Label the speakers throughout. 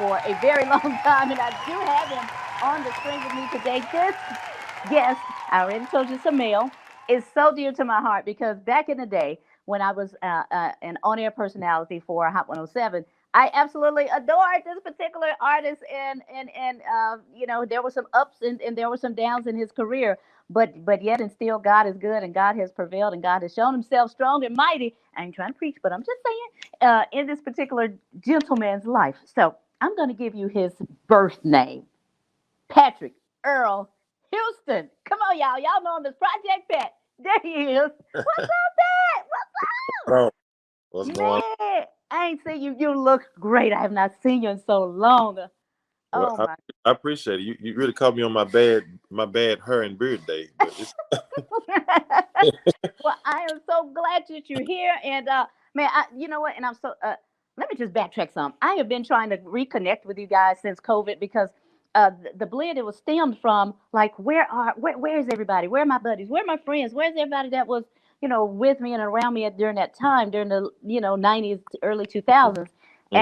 Speaker 1: for a very long time, and I do have him on the screen with me today. This guest, I already told you, Samil, is so dear to my heart because back in the day when I was an on-air personality for Hot 107, I absolutely adored this particular artist, and there were some ups and there were some downs in his career, but yet and still God is good and God has prevailed and God has shown Himself strong and mighty. I ain't trying to preach, but I'm just saying in this particular gentleman's life. So I'm going to give you his birth name, Patrick Earl Houston. Come on, y'all. Y'all know him as Project Pat. There he is. What's up, Pat?
Speaker 2: Bro, what's
Speaker 1: What's
Speaker 2: going on?
Speaker 1: up? Man, I ain't seen you. You look great. I have not seen you in so long.
Speaker 2: Well,
Speaker 1: Oh,
Speaker 2: I,
Speaker 1: my.
Speaker 2: I appreciate it. You really caught me on my bad hair and beard day. But it's
Speaker 1: Well, I am so glad that you're here. And, man, you know what? And I'm so, let me just backtrack some. I have been trying to reconnect with you guys since COVID because the blend it was stemmed from like where's everybody? Where are my buddies? Where are my friends? Where's everybody that was with me and around me during that time during the 90s early 2000s.
Speaker 2: hmm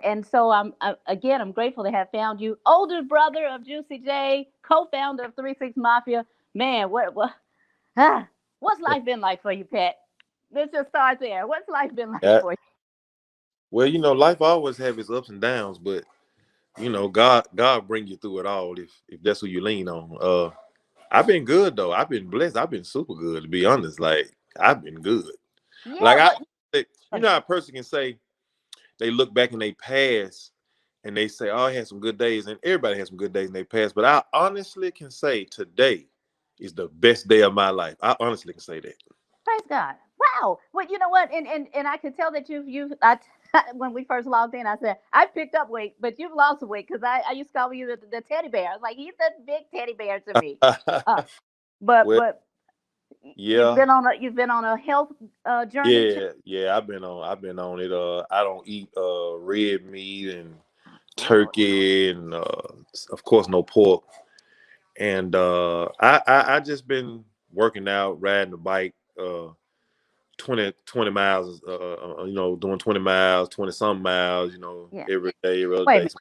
Speaker 1: And so again I'm grateful to have found you, older brother of Juicy J, co-founder of 36 Mafia. Man, ah, what's life been like for you, Pat? Let's just start there. What's life been like
Speaker 2: yeah.
Speaker 1: for you?
Speaker 2: Well, life always have its ups and downs, but God bring you through it all if that's who you lean on. I've been good though. I've been blessed. I've been super good to be honest. Like I've been good.
Speaker 1: Yeah,
Speaker 2: Like
Speaker 1: what?
Speaker 2: how a person can say they look back in their past and they say, "Oh, I had some good days," and everybody has some good days in their past. But I honestly can say today is the best day of my life. I honestly can say that.
Speaker 1: Praise God. Wow. Well, you know what? And I could tell that when we first logged in, I said, I picked up weight, but you've lost weight because I used to call you the teddy bear. I was like, he's the big teddy bear to me. Uh, but
Speaker 2: Well,
Speaker 1: but you've
Speaker 2: yeah,
Speaker 1: been on a health journey too.
Speaker 2: yeah. I've been on it. I don't eat red meat and
Speaker 1: Lord.
Speaker 2: turkey and of course no pork. And I just been working out, riding the bike, 20 miles, doing 20 miles, 20 some miles,
Speaker 1: Yeah.
Speaker 2: every other
Speaker 1: Wait a
Speaker 2: day
Speaker 1: minute.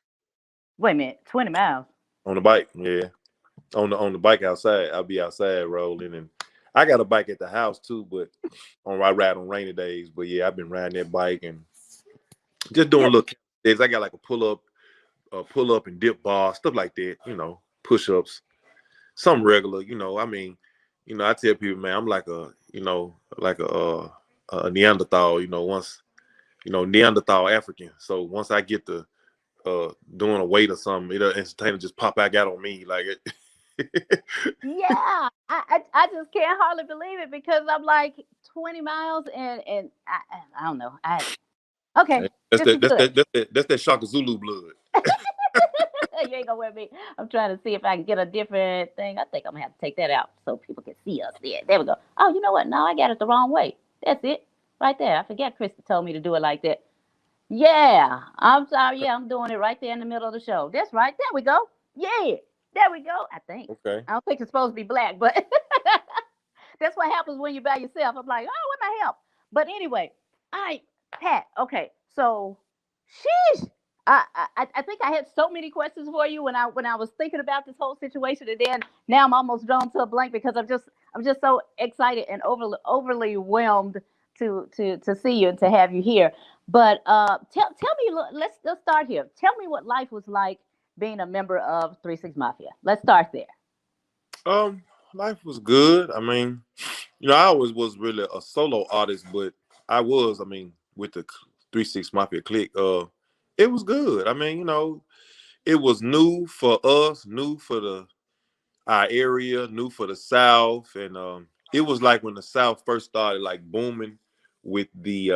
Speaker 1: Wait a minute. 20 miles.
Speaker 2: on the bike. Yeah, on the bike outside. I'll be outside rolling, and I got a bike at the house too, but I ride on rainy days. But yeah, I've been riding that bike and just doing
Speaker 1: Yeah.
Speaker 2: little things. I got like a pull up and dip bar, stuff like that. Push ups, some regular. I mean, I tell people, man, I'm like a Neanderthal. Once Neanderthal African. So once I get to doing a weight or something, it'll instantaneously just pop back out on me like it.
Speaker 1: Yeah. I just can't hardly believe it because I'm like 20 miles and I don't know. Okay.
Speaker 2: That's
Speaker 1: This
Speaker 2: that
Speaker 1: is
Speaker 2: that's
Speaker 1: good.
Speaker 2: that that's that that's that Shaka Zulu blood.
Speaker 1: You ain't gonna wear me. I'm trying to see if I can get a different thing. I think I'm gonna have to take that out so people can see us. There we go. Oh, you know what? No, I got it the wrong way. That's it. Right there. I forget Krista told me to do it like that. Yeah. I'm sorry. Yeah, I'm doing it right there in the middle of the show. That's right. There we go. Yeah. There we go. I think.
Speaker 2: Okay.
Speaker 1: I don't think it's supposed to be black, but that's what happens when you're by yourself. I'm like, oh, what my help? But anyway, I Pat. Okay, so, sheesh. I think I had so many questions for you when I was thinking about this whole situation, and then now I'm almost drawn to a blank because I'm just so excited and overly whelmed to see you and to have you here. But tell me, let's start here. Tell me what life was like being a member of 36 Mafia. Let's start there.
Speaker 2: Life was good. I mean, I always was really a solo artist, but with the 3 6 Mafia clique, it was good. I mean, it was new for us, new for the our area, new for the South, and it was like when the South first started like booming with the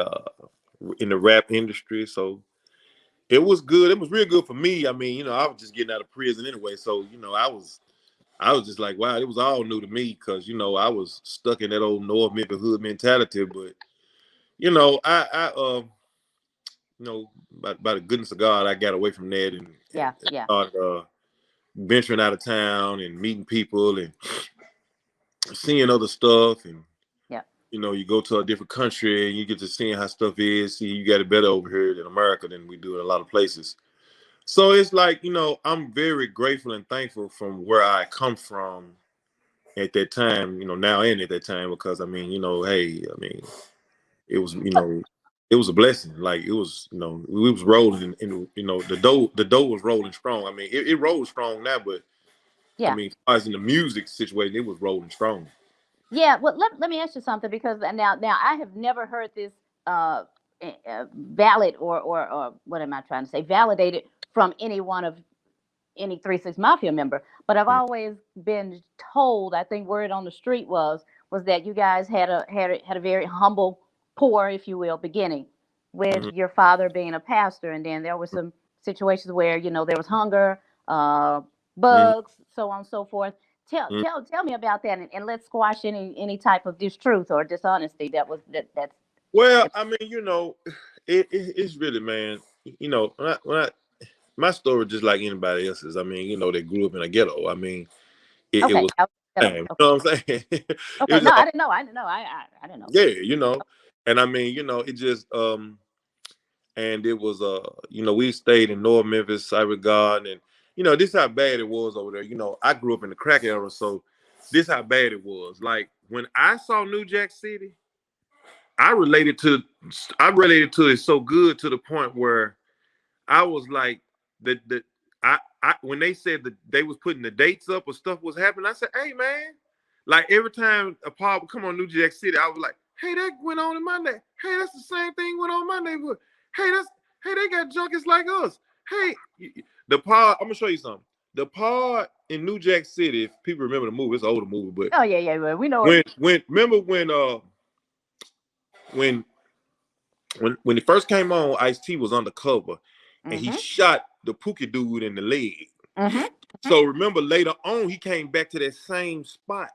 Speaker 2: in the rap industry. So it was good. It was real good for me. I mean, I was just getting out of prison anyway, so I was just like, wow, it was all new to me because I was stuck in that old North Memphis hood mentality. But by the goodness of God, I got away from that and
Speaker 1: Yeah,
Speaker 2: and
Speaker 1: yeah,
Speaker 2: started venturing out of town and meeting people and seeing other stuff. And
Speaker 1: yeah.
Speaker 2: you go to a different country and you get to seeing how stuff is. See, you got it better over here in America than we do in a lot of places. So it's like, I'm very grateful and thankful from where I come from at that time, now and at that time, because I mean, hey, I mean, it was, it was a blessing. Like it was, we was rolling and the dough was rolling strong. I mean, it rolled strong now, but I
Speaker 1: Yeah.
Speaker 2: mean, as far as in the music situation, it was rolling strong.
Speaker 1: Yeah, well, let me ask you something because now I have never heard this uh, valid or what am I trying to say validated from any one of any 3 6 Mafia member, but I've
Speaker 2: Mm,
Speaker 1: always been told. I think word on the street was that you guys had a very humble, poor, if you will, beginning with
Speaker 2: mhm,
Speaker 1: your father being a pastor, and then there were some situations where there was hunger, uh,
Speaker 2: mhm,
Speaker 1: bugs, so on and so forth.
Speaker 2: mhm.
Speaker 1: Tell me about that, and let's squash any type of distruth or dishonesty that's
Speaker 2: Well, I mean, it's really, man, my story just like anybody else's. I mean, they grew up in a ghetto. I mean, it
Speaker 1: okay.
Speaker 2: was
Speaker 1: Okay,
Speaker 2: time. You
Speaker 1: okay,
Speaker 2: know what I'm saying? It
Speaker 1: okay.
Speaker 2: was
Speaker 1: No,
Speaker 2: just,
Speaker 1: I didn't know. I didn't know. I didn't know.
Speaker 2: yeah, and I mean, it just and it was we stayed in North Memphis, Cyber God, and this how bad it was over there. I grew up in the crack era, so this how bad it was. Like when I saw New Jack City, I related to I related to it so good to the point where I was like the I when they said that they was putting the dates up or stuff was happening, I said, hey man, like every time a pop would come on New Jack City, I was like, hey, that went on in my neighborhood. Hey, that's the same thing went on in my neighborhood. Hey, they got junkies like us. Hey, the pod, I'm gonna show you something. The pod in New Jack City, if people remember the movie, it's an older movie, but
Speaker 1: Oh yeah, yeah, well, we know it.
Speaker 2: when remember when when it first came on, Ice T was undercover, and he
Speaker 1: Mm-hmm.
Speaker 2: shot the Pookie dude in the leg.
Speaker 1: Mm-hmm.
Speaker 2: So remember later on, he came back to that same spot,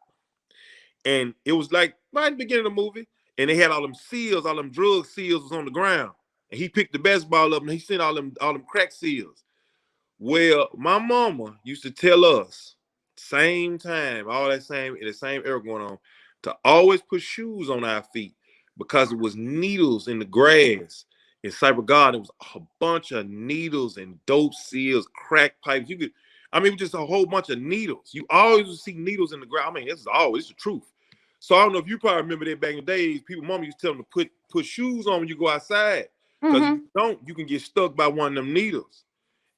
Speaker 2: and it was like right in the beginning of the movie, and they had all them seals, all them drug seals was on the ground, and he picked the best ball up, and he sent all them crack seals. Well, my mama used to tell us, same time, all that same in the same era going on, to always put shoes on our feet because it was needles in the grass. In Cyber God, it was a bunch of needles and dope seals, crack pipes. I mean, just a whole bunch of needles. You always would see needles in the ground. I mean, this is always the truth. So I don't know if you probably remember that back in the days, people, mama used to tell them to put shoes on when you go outside. Because if
Speaker 1: Mm-hmm.
Speaker 2: you don't, you can get stuck by one of them needles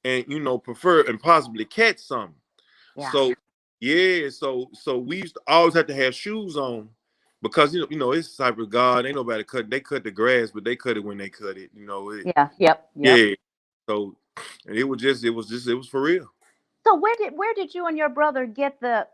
Speaker 2: and prefer and possibly catch something.
Speaker 1: Yeah.
Speaker 2: So yeah, so we used to always have to have shoes on because it's cyber God. Ain't nobody cut the grass, but they cut it when they cut it.
Speaker 1: Yeah. Yep. Yep.
Speaker 2: Yeah. So and it was for real.
Speaker 1: So where did you and your brother get the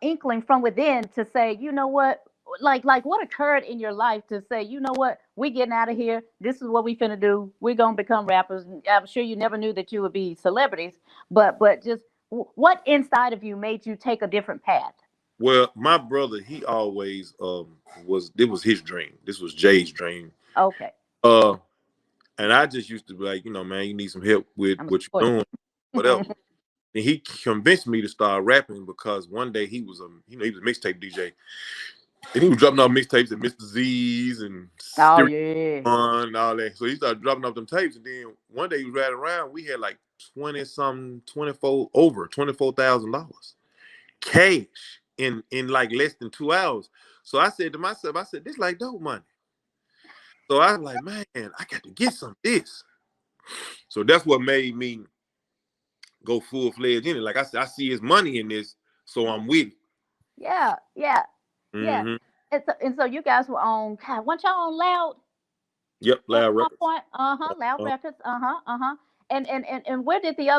Speaker 1: inkling from within to say, you know what, like what occurred in your life to say, you know what, we getting out of here. This is what we finna do. We're gonna become rappers. I'm sure you never knew that you would be celebrities, but just what inside of you made you take a different path?
Speaker 2: Well, my brother, he always was his dream. This was Jay's dream.
Speaker 1: Okay,
Speaker 2: Uh and I just used to be like, man, you need some help with
Speaker 1: I'm a
Speaker 2: what
Speaker 1: support
Speaker 2: you're doing,
Speaker 1: you.
Speaker 2: whatever. And he convinced me to start rapping because one day he was a mixtape DJ, and he was dropping off mixtapes at Mr. Z's and
Speaker 1: Oh
Speaker 2: Stereo
Speaker 1: yeah,
Speaker 2: One and all that. So he started dropping off them tapes, and then one day he was riding around. We had like 20 something, 24 over $24,000 cash in like less than 2 hours. So I said to myself, I said, this like dope money. So I was like, man, I got to get some of this. So that's what made me go full fledged in it. Like I said, I see his money in this, so I'm with it.
Speaker 1: yeah, yeah, yeah.
Speaker 2: Mm-hmm.
Speaker 1: And so you guys were on. God, weren't y'all on Loud
Speaker 2: Yep,
Speaker 1: at
Speaker 2: Loud
Speaker 1: one
Speaker 2: Records.
Speaker 1: point? Loud
Speaker 2: Uh,
Speaker 1: Records. Uh-huh. And where did the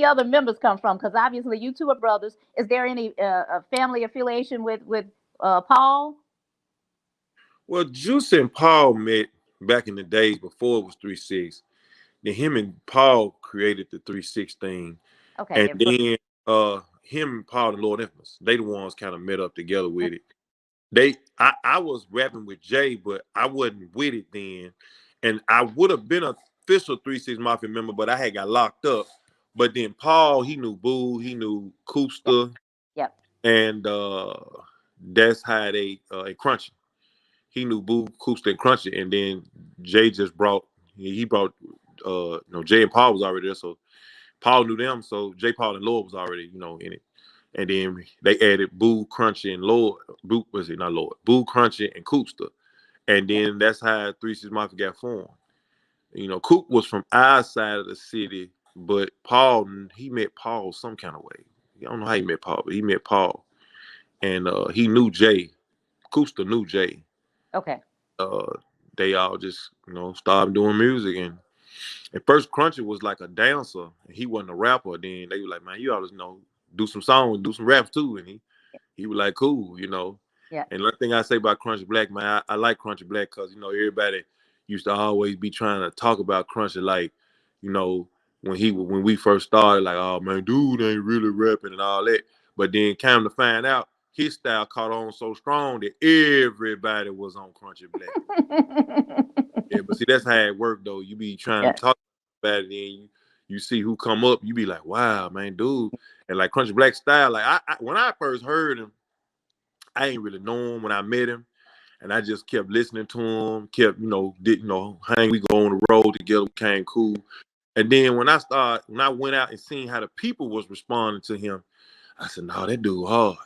Speaker 1: other members come from? Because obviously you two are brothers. Is there any family affiliation with Paul?
Speaker 2: well, Juice and Paul met back in the days before it was 3 6. Then him and Paul created the 3 6 thing,
Speaker 1: Okay,
Speaker 2: and
Speaker 1: yeah,
Speaker 2: then him and Paul and Lord Infamous, they the ones kind of met up together
Speaker 1: mm,
Speaker 2: with it. I was rapping with Jay, but I wasn't with it then, and I would have been a official 3 6 Mafia member, but I had got locked up. But then Paul, he knew Boo, he knew
Speaker 1: yeah,
Speaker 2: Koopster,
Speaker 1: yep,
Speaker 2: and that's how they Crunchy. He knew Boo, Koopster, and Crunchy, and then Jay just brought he brought Jay and Paul was already there, so Paul knew them, so J. Paul and Lord was already, in it. And then they added Boo, Crunchy, and Lord. Boo was it not Lord? Boo, Crunchy, and Coopster. And then that's how 3 6 Mafia got formed. Coop was from our side of the city, but Paul, he met Paul some kind of way. I don't know how he met Paul, but he met Paul. And he knew Jay. Coopster knew Jay.
Speaker 1: Okay.
Speaker 2: They all just, started doing music. And at first, Crunchy was like a dancer, and he wasn't a rapper. Then they were like, man, you always do some songs, do some raps too. And he was like, cool.
Speaker 1: Yeah.
Speaker 2: And one thing I say about Crunchy Black, man, I like Crunchy Black because, everybody used to always be trying to talk about Crunchy like, when we first started, like, oh, man, dude ain't really rapping and all that. But then came to find out, his style caught on so strong that everybody was on Crunchy Black. Yeah, but see, that's how it worked, though. You be trying to talk about it, and you see who come up, you be like, wow, man, dude. And like Crunchy Black style, like I when I first heard him, I ain't really know him when I met him. And I just kept listening to him, kept, hang, we go on the road together, became cool. And then when I went out and seen how the people was responding to him, I said, no, that dude hard.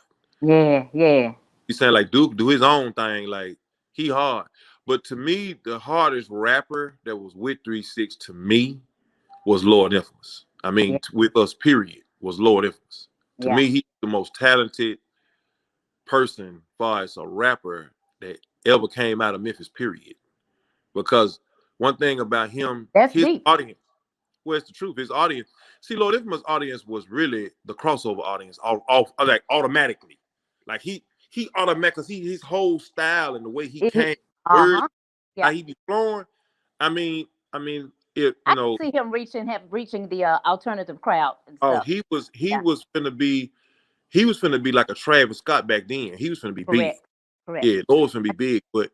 Speaker 1: Yeah.
Speaker 2: He said like Duke do his own thing, like he hard. But to me, the hardest rapper that was with 3 6 to me was Lord Infamous. I mean, with us, period, was Lord Infamous. To me, he's the most talented person as far as a rapper that ever came out of Memphis, period. Because one thing about him, his audience, well, it's the truth, his audience. See, Lord Infamous' audience was really the crossover audience, like automatically. Like he automatic, because his whole style and the way he came, words, how he be flowing. I mean, it,
Speaker 1: I see him reaching the alternative crowd and
Speaker 2: oh,
Speaker 1: stuff.
Speaker 2: he was finna be like a Travis Scott back then. He was finna be big.
Speaker 1: Correct.
Speaker 2: Yeah, Lord was finna be big, but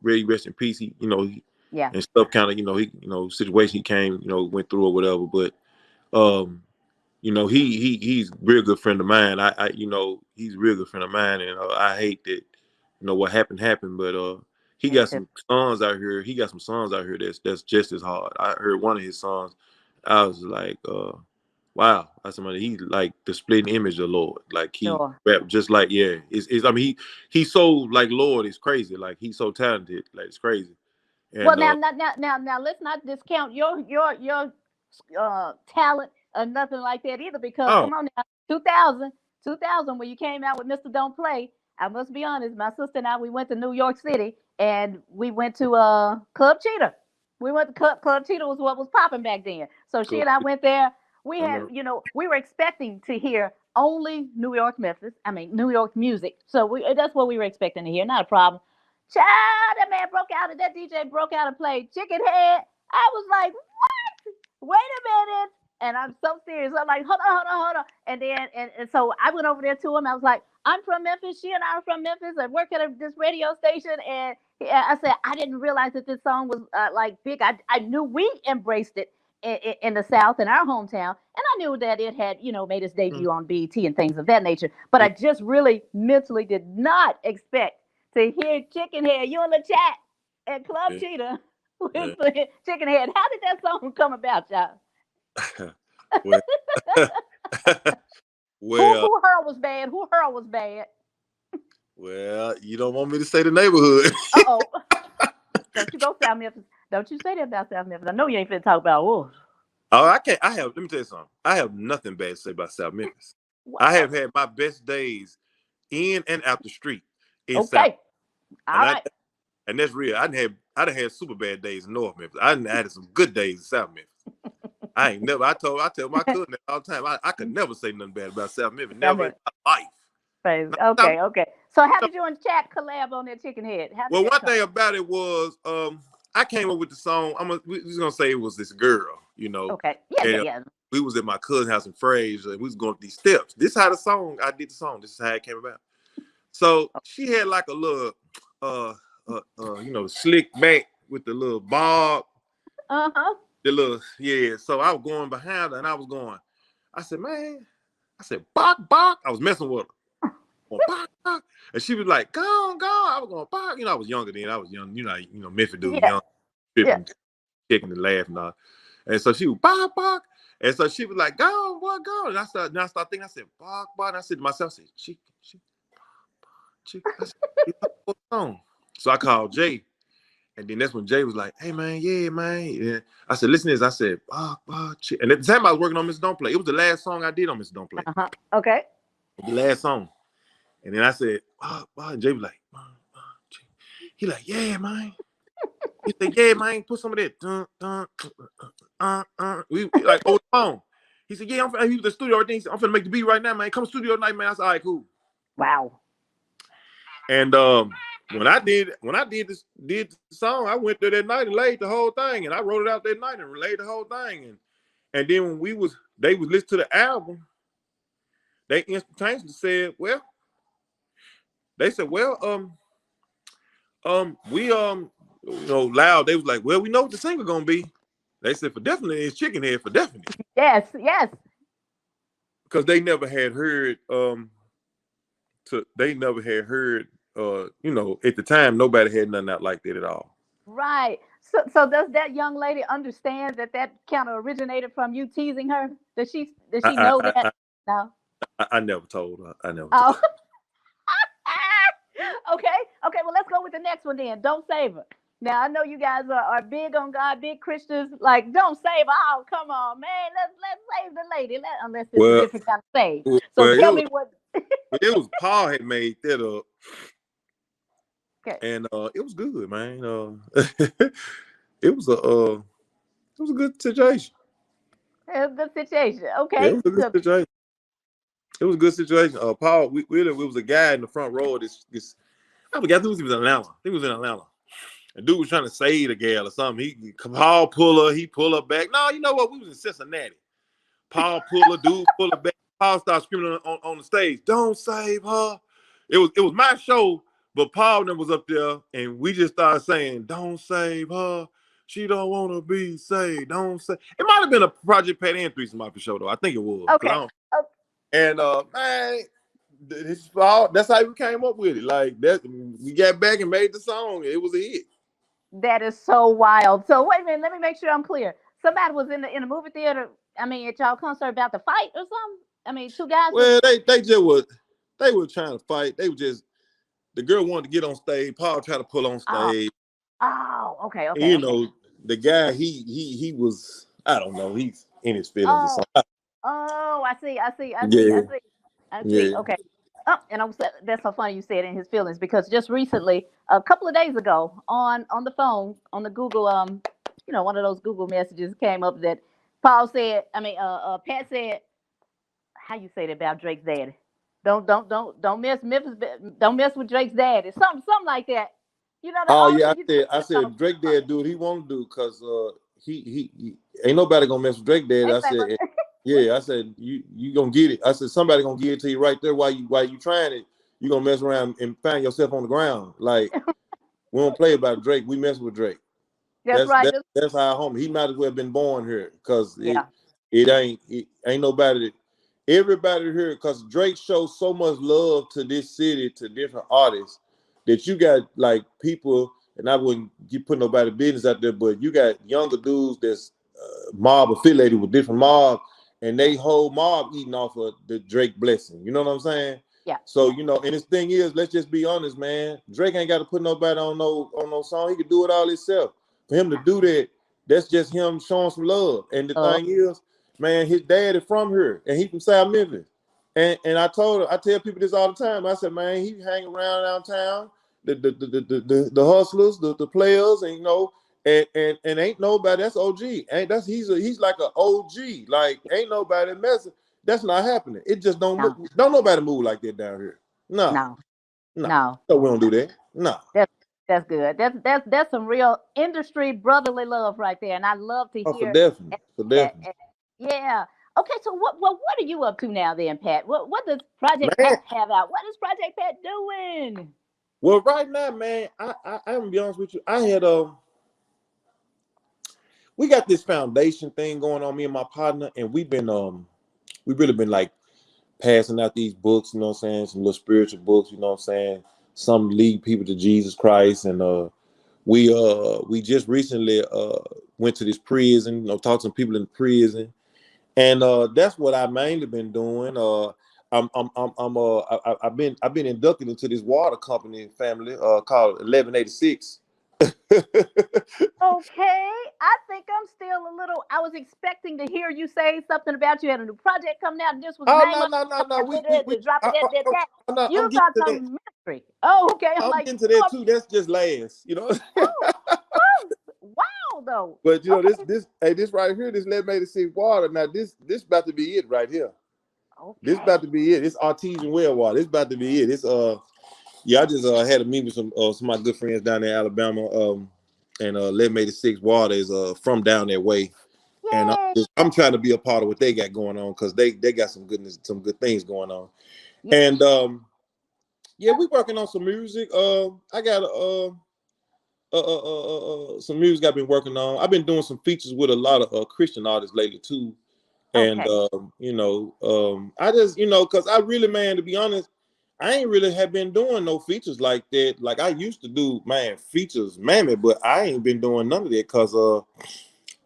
Speaker 2: really rest in peace. And stuff kind of, he, situation he came, went through or whatever. But he's a real good friend of mine. He's a real good friend of mine, and I hate that, what happened. But he got some songs out here. He got some songs out here that's just as hard. I heard one of his songs. I was like, wow, that's somebody. He like the splitting image of Lord. Like he rap just like It's I mean he's so like Lord is crazy. Like he's so talented. Like it's crazy. And,
Speaker 1: well, now, let's not discount your talent or nothing like that either. Because come on now, 2000, when you came out with Mr. Don't Play, I must be honest, my sister and I, we went to New York City and we went to Club Cheetah. We went to Club Cheetah was what was popping back then. So she and I went there. We had, we were expecting to hear only New York music. So that's what we were expecting to hear. Not a problem. Child, that man broke out and that DJ broke out and played Chicken Head. I was like, wait a minute. And I'm so serious. I'm like, hold on. And then, and so I went over there to him. I was like, I'm from Memphis. She and I are from Memphis. I work at this radio station. And I said, I didn't realize that this song was like big. I knew we embraced it in the South, in our hometown. And I knew that it had, made its debut on BET and things of that nature. But I just really mentally did not expect to hear Chicken Head. You in the chat at Club Cheetah with Chicken Head. How did that song come about, y'all?
Speaker 2: well,
Speaker 1: who heard was bad? Who heard was bad?
Speaker 2: Well, you don't want me to say the neighborhood.
Speaker 1: Uh-oh. Don't you go South Memphis. Don't you say that about South Memphis. I know you ain't finna talk about wolves.
Speaker 2: Oh, I can't. Let me tell you something. I have nothing bad to say about South Memphis. Wow. I have had my best days in and out the street in South.
Speaker 1: All right.
Speaker 2: And that's real. I done had super bad days in North Memphis. I done had some good days in South Memphis. I ain't never. I tell my cousin that all the time. I could never say nothing bad about South Memphis. Never in my life.
Speaker 1: Okay. So how did you and Chat collab on that Chicken Head?
Speaker 2: Well, one thing about it was, I came up with the song. We're just gonna say it was this girl,
Speaker 1: Okay. Yeah.
Speaker 2: We was at my cousin's house in Fraser, and we was going up these steps. This is how I did the song. This is how it came about. So she had like a little, slick back with the little bob.
Speaker 1: Uh-huh.
Speaker 2: The little, So I was going behind her, and I said, bark, bark. I was messing with her. Bark, bark. And she was like, go on. I was going, bark. I was younger then. I was young. Memphis dude, young, tripping, kicking and laughing. And so she was bark, bark. And so she was like, go, boy, go. And I started thinking, I said, bark, bark. And I said to myself, I said, chick. I said, what's on? So I called Jay. And then that's when Jay was like, hey, man, yeah, man. Yeah. I said, listen to this. I said, bark, chick. And at the time I was working on Miss Don't Play. It was the last song I did on Miss Don't Play.
Speaker 1: Okay.
Speaker 2: The last song. And then I said, bark, bark. And Jay was like, chick. He like, yeah, man. He said, yeah, man, put some of that. We like over the phone. He said, yeah, he was at the studio. Everything. He said, I'm finna make the beat right now, man. Come to the studio tonight, man. I said, all right, cool.
Speaker 1: Wow.
Speaker 2: And when I did the song, I went there that night and laid the whole thing, and I wrote it out that night and laid the whole thing. And then when they was listening to the album, they instantaneously said, well, we loud. They was like, well, we know what the single gonna be. They said for definitely it's Chicken Head for definite.
Speaker 1: Yes.
Speaker 2: Because they never had heard at the time nobody had nothing out like that at all.
Speaker 1: Right. So does that young lady understand that kind of originated from you teasing her? Does she know that? No.
Speaker 2: I never told her.
Speaker 1: Oh. Okay. Well, let's go with the next one then. Don't save her. Now I know you guys are big on God, big Christians. Like, don't save her. Oh, come on, man. Let's save the lady. Unless it's a different kind of save. So tell me what.
Speaker 2: It was Paul had made that up.
Speaker 1: Okay.
Speaker 2: And it was good, man. It was a good situation.
Speaker 1: It was a good situation. Okay.
Speaker 2: Yeah, it was a good situation. It was a good situation. Paul, we was a guy in the front row of this. I forgot who he was in Atlanta. I think he was in Atlanta. A dude was trying to save the gal or something. Paul pull her back. No, you know what? We was in Cincinnati. Paul pull her, dude pull her back. Paul started screaming on the stage, "Don't save her!" It was my show, but Paul then was up there, and we just started saying, "Don't save her. She don't want to be saved. Don't save." It might have been a Project Pat and Threesome Mafia show, though. I think it was.
Speaker 1: Okay.
Speaker 2: And man, that's how we came up with it. Like that, we got back and made the song. It was a hit.
Speaker 1: That is so wild. So wait a minute, let me make sure I'm clear. Somebody was in the movie theater. I mean, at y'all concert about to fight or something. I mean, two guys.
Speaker 2: Well, they were trying to fight. They were just the girl wanted to get on stage. Paul tried to pull on stage.
Speaker 1: Oh, okay.
Speaker 2: And, the guy he was, I don't know, he's in his feelings or something.
Speaker 1: Oh, I see.
Speaker 2: Yeah.
Speaker 1: Okay. Oh, and that's so funny you said in his feelings, because just recently, a couple of days ago, on the phone, on the Google, one of those Google messages came up that Paul said. Pat said, how you say that about Drake's daddy? Don't mess Memphis. Don't mess with Drake's daddy. Something like that. You know.
Speaker 2: I said Drake dad do what he want to do, because he ain't nobody gonna mess with Drake dad. I said. Yeah, I said you gonna get it. I said somebody gonna give it to you right there while you trying it. You gonna mess around and find yourself on the ground. Like, we don't play about Drake. We mess with Drake.
Speaker 1: That's right.
Speaker 2: That's our homie. He might as well have been born here, because it ain't nobody. Everybody here, because Drake shows so much love to this city, to different artists, that you got like people, and I wouldn't put nobody business out there, but you got younger dudes that's mob affiliated with different mobs. And they whole mob eating off of the Drake blessing. You know what I'm saying?
Speaker 1: Yeah.
Speaker 2: So, and this thing is, let's just be honest, man. Drake ain't got to put nobody on no song. He could do it all himself. For him to do that, that's just him showing some love. And the thing is, man, his dad is from here, and he from South Memphis. And I tell people this all the time. I said, man, he hang around downtown, the hustlers, the players, and And ain't nobody, that's OG. He's like an OG. Like, ain't nobody messing. That's not happening. It just don't nobody move like that down here. No. So we don't do that. No.
Speaker 1: That's good. That's some real industry brotherly love right there. And I love to hear.
Speaker 2: For definitely.
Speaker 1: Yeah. Okay, so what are you up to now then, Pat? What does Project Pat have out? What is Project Pat doing?
Speaker 2: Well, right now, man, I'm gonna be honest with you. I had we got this foundation thing going on, me and my partner, and we've really been like passing out these books, you know what I'm saying, some little spiritual books, you know what I'm saying, some lead people to Jesus Christ. And we just recently went to this prison, talked to some people in the prison, And that's what I mainly been doing. I've been inducted into this water company family called 1186.
Speaker 1: Okay, I think I'm still a little. I was expecting to hear you say something about you had a new project coming out, and this was
Speaker 2: Oh
Speaker 1: name
Speaker 2: no
Speaker 1: of
Speaker 2: no no no we
Speaker 1: drop it, that.
Speaker 2: no,
Speaker 1: You
Speaker 2: I'm getting
Speaker 1: about
Speaker 2: to that.
Speaker 1: some mystery. Oh, okay. I'm
Speaker 2: I'm
Speaker 1: like,
Speaker 2: getting to that too. That's just last, you know.
Speaker 1: oh, oh, wow, though.
Speaker 2: But you know
Speaker 1: Okay,
Speaker 2: this right here, this lead made to see water. Now this about to be it right here. This
Speaker 1: okay,
Speaker 2: about to be it. It's artesian well water. This about to be it. It's yeah, I just had a meet with some of my good friends down there in Alabama. And lead made to six water is from down that way. And
Speaker 1: yay,
Speaker 2: I'm trying to be a part of what they got going on because they got some good things going on.
Speaker 1: yeah,
Speaker 2: And yeah, we working on some music. I got some music I've been working on. I've been doing some features with a lot of Christian artists lately too. And
Speaker 1: okay,
Speaker 2: I just because I really, man, to be honest, I ain't really have been doing no features like that. Like I used to do, man, features, mammy, but I ain't been doing none of that because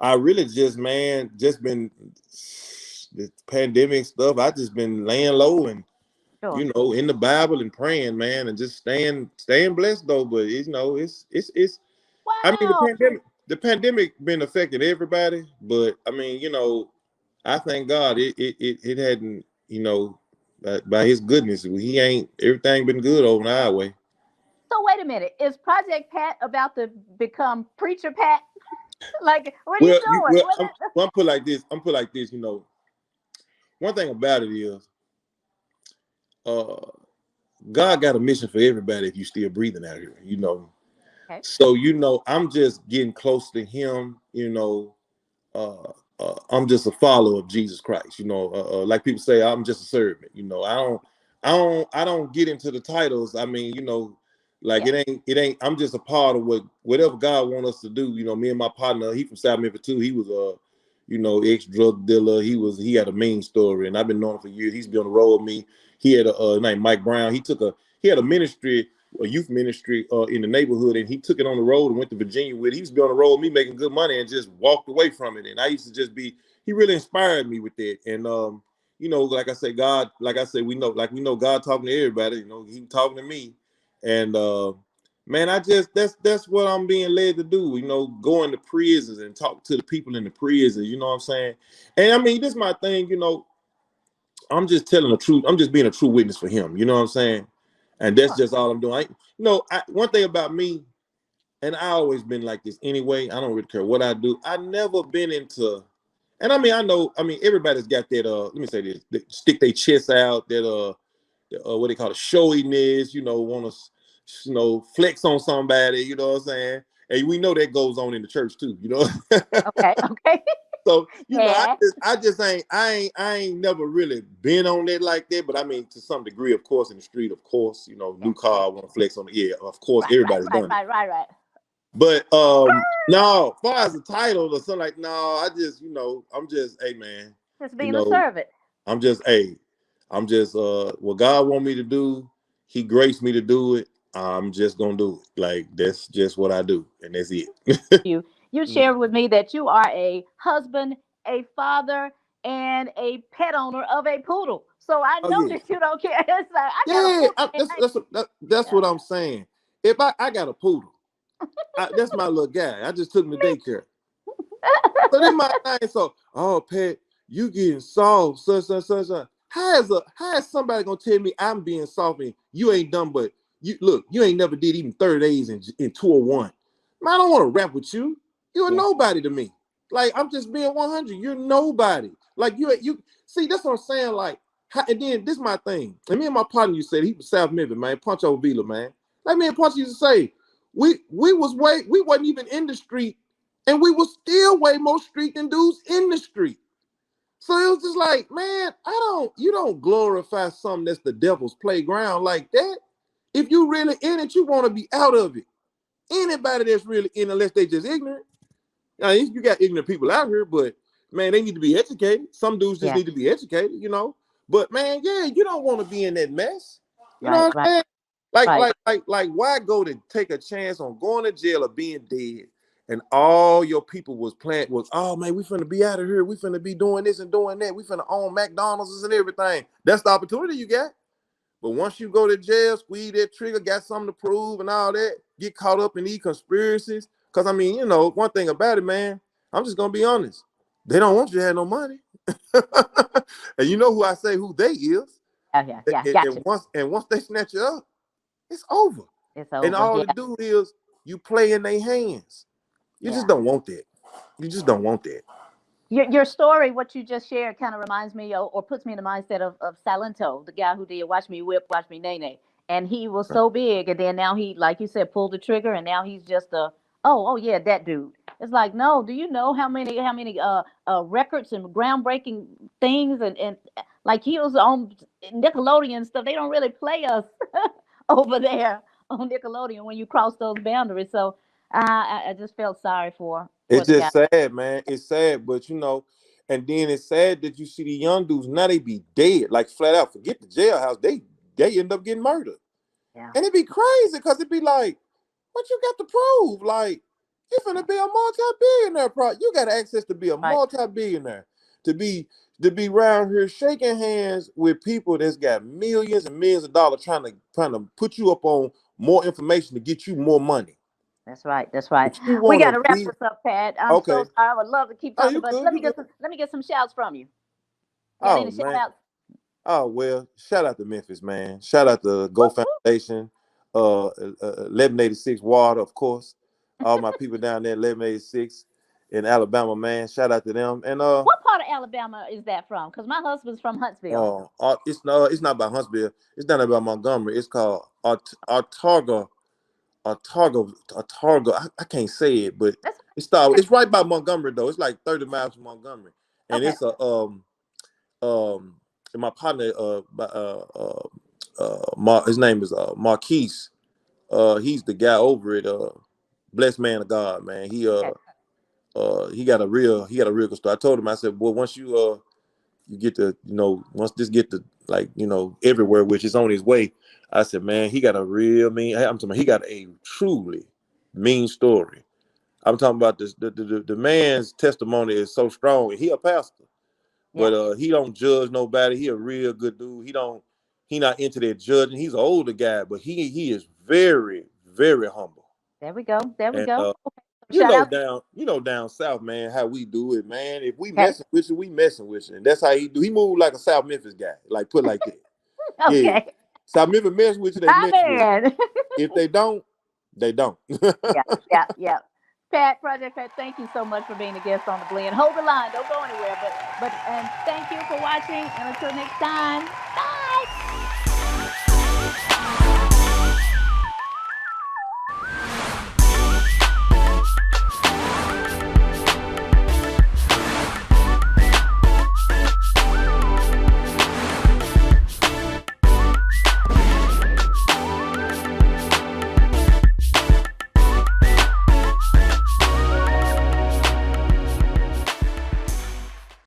Speaker 2: I really just, man, just been the pandemic stuff. I just been laying low and
Speaker 1: sure.
Speaker 2: in the Bible and praying, man, and just staying blessed though. But it's. I mean,
Speaker 1: Wow.
Speaker 2: the pandemic been affecting everybody, but I mean, I thank God it hadn't, by His goodness, He ain't everything been good over our way.
Speaker 1: So wait a minute. Is Project Pat about to become Preacher Pat? Like, what are you
Speaker 2: Well,
Speaker 1: doing? What?
Speaker 2: I'm put like this. I'm put like this. One thing about it is, uh, God got a mission for everybody. If you still breathing out here,
Speaker 1: Okay.
Speaker 2: So I'm just getting close to Him. I'm just a follower of Jesus Christ. Like people say, I'm just a servant. I don't get into the titles. I mean, like
Speaker 1: Yeah.
Speaker 2: it ain't. I'm just a part of whatever God want us to do. Me and my partner, he from South Memphis too. He was a, ex drug dealer. He had a mean story, and I've been knowing him for years. He's been on the road with me. He had a named Mike Brown. He had a ministry, a youth ministry in the neighborhood, and he took it on the road and went to Virginia with it. He used to be on the road with me making good money and just walked away from it. And I used to just be, he really inspired me with that. And like I say, God, like I say, we know God talking to everybody, he talking to me. And man, that's what I'm being led to do, go into prisons and talk to the people in the prisons, you know what I'm saying? And I mean, this is my thing, I'm just telling the truth. I'm just being a true witness for him. You know what I'm saying? And that's
Speaker 1: Sure.
Speaker 2: just all I'm doing. One thing about me, and I always been like this anyway. I don't really care what I do. I never been into, and I mean, I mean, everybody's got that. Let me say this: they stick their chest out. That what they call it, showiness. Want to, flex on somebody. You know what I'm saying? And we know that goes on in the church too.
Speaker 1: Okay. Okay.
Speaker 2: So
Speaker 1: Yeah.
Speaker 2: I just I ain't never really been on that like that. But I mean, to some degree, of course, in the street, of course,
Speaker 1: Yeah.
Speaker 2: new car,
Speaker 1: Yeah.
Speaker 2: I want to flex on it. Yeah, of course,
Speaker 1: Right. Right.
Speaker 2: everybody's
Speaker 1: Right.
Speaker 2: done it.
Speaker 1: Right. Right. Right.
Speaker 2: But no, as far as the title or something like, no, I just I'm just, hey man,
Speaker 1: Just
Speaker 2: you
Speaker 1: being a
Speaker 2: know,
Speaker 1: servant.
Speaker 2: I'm just, hey, I'm just what God want me to do. He graced me to do it. I'm just gonna do it. Like that's just what I do, and that's it.
Speaker 1: You shared with me that you are a husband, a father, and a pet owner of a poodle. So I
Speaker 2: Oh
Speaker 1: know
Speaker 2: yeah.
Speaker 1: that you don't care. It's like I got a
Speaker 2: Yeah,
Speaker 1: poodle. And
Speaker 2: that's
Speaker 1: yeah.
Speaker 2: what I'm saying. If I got a poodle, that's my little guy. I just took him to daycare. So then my thing, so oh Pat, you getting soft, such. How is somebody gonna tell me I'm being soft and you ain't done but you ain't never did even 30 days in 201. Man, I don't want to rap with you. You're a
Speaker 1: Yeah.
Speaker 2: nobody to me. Like I'm just being 100. You're nobody. Like you see, that's what I'm saying. Like and then this is my thing. And me and my partner, you said he was South Memphis, man, Puncho Villa, man. Like me and Punch used to say, we wasn't even in the street and we were still way more street than dudes in the street. So it was just like, man, you don't glorify something that's the devil's playground like that. If you really in it, you want to be out of it. Anybody that's really in, unless they just ignorant. Now, you got ignorant people out here, but man, they need to be educated. Some dudes just
Speaker 1: Yeah.
Speaker 2: need to be educated. But man, yeah, you don't want to be in that mess. You know
Speaker 1: Right.
Speaker 2: what I'm
Speaker 1: Right.
Speaker 2: saying?
Speaker 1: Right.
Speaker 2: Why go to take a chance on going to jail or being dead and all your people was playing was, oh man, we finna be out of here. We finna be doing this and doing that. We finna own McDonald's and everything. That's the opportunity you got. But once you go to jail, squeeze that trigger, got something to prove and all that, get caught up in these conspiracies. Because, I mean, you know, one thing about it, man, I'm just going to be honest. They don't want you to have no money. And you know who I say who they is.
Speaker 1: Yeah,
Speaker 2: And,
Speaker 1: gotcha.
Speaker 2: once they snatch you up, it's over.
Speaker 1: It's
Speaker 2: And
Speaker 1: over.
Speaker 2: all
Speaker 1: Yeah,
Speaker 2: it do is you play in their hands. You just
Speaker 1: yeah.
Speaker 2: don't want that. You just
Speaker 1: Yeah.
Speaker 2: don't want that.
Speaker 1: Your story, what you just shared, kind of reminds me or puts me in the mindset of Salento, the guy who did Watch Me Whip, Watch Me Nay Nay. And he was
Speaker 2: Right.
Speaker 1: so big, and then now he, like you said, pulled the trigger, and now he's just oh yeah, that dude. It's like, no, do you know how many records and groundbreaking things and like he was on Nickelodeon and stuff. They don't really play us over there on Nickelodeon when you cross those boundaries. So I just felt sorry for
Speaker 2: It's
Speaker 1: the guy.
Speaker 2: just sad, man. It's sad, but you know, and then it's sad that you see the young dudes now they be dead, like flat out. Forget the jailhouse. They end up getting murdered,
Speaker 1: Yeah,
Speaker 2: and it be crazy because it be like, what you got to prove? Like, you
Speaker 1: yeah,
Speaker 2: finna be a multi-billionaire, you got access to be a
Speaker 1: right.
Speaker 2: multi-billionaire, to be around here shaking hands with people that's got millions and millions of dollars trying to put you up on more information to get you more money.
Speaker 1: That's right. That's right.
Speaker 2: But you
Speaker 1: We got
Speaker 2: wanna
Speaker 1: to wrap
Speaker 2: be
Speaker 1: this up, Pat. I'm so
Speaker 2: okay.
Speaker 1: sorry. I would love to keep
Speaker 2: Oh,
Speaker 1: talking,
Speaker 2: you
Speaker 1: but
Speaker 2: good, you good.
Speaker 1: let me get some shouts from you. You got
Speaker 2: Oh
Speaker 1: any shout
Speaker 2: man.
Speaker 1: outs?
Speaker 2: Oh well, shout out to Memphis, man. Shout out to Go
Speaker 1: Whoop, whoop.
Speaker 2: Foundation, 1186 Water, of course. All my people down there, 1186 in Alabama, man. Shout out to them. And
Speaker 1: What part of Alabama is that from? Because my husband's from Huntsville.
Speaker 2: it's not about Huntsville. It's not about Montgomery. It's called Artarga, Artarga. I can't say it, but
Speaker 1: That's okay.
Speaker 2: it's right by Montgomery though. It's like 30 miles from Montgomery, and
Speaker 1: Okay.
Speaker 2: it's a um and my partner his name is Marquise. He's the guy over at Blessed Man of God, man.
Speaker 1: Okay.
Speaker 2: He got a real good story. I told him, I said, boy, once you get to, once this get to, like, everywhere, which is on his way, I said, man, he got a real mean, I'm talking about, he got a truly mean story. I'm talking about this, the man's testimony is so strong. He a pastor,
Speaker 1: Yeah.
Speaker 2: but he don't judge nobody. He a real good dude. He not into that judging. He's an older guy, but he is very, very humble.
Speaker 1: There we go. There we
Speaker 2: And
Speaker 1: go. Shout out.
Speaker 2: down south, man, how we do it, man. If we
Speaker 1: Okay.
Speaker 2: messing with you, we messing with you. And that's how he do. He move like a South Memphis guy, like put like that. Yeah.
Speaker 1: Okay.
Speaker 2: South Memphis mess with you, they
Speaker 1: My
Speaker 2: mess with you.
Speaker 1: man.
Speaker 2: If they don't, they don't.
Speaker 1: Yeah. Yeah. Yeah. Pat, Project Pat, thank you so much for being a guest on the blend. Hold the line. Don't go anywhere. But and thank you for watching. And until next time.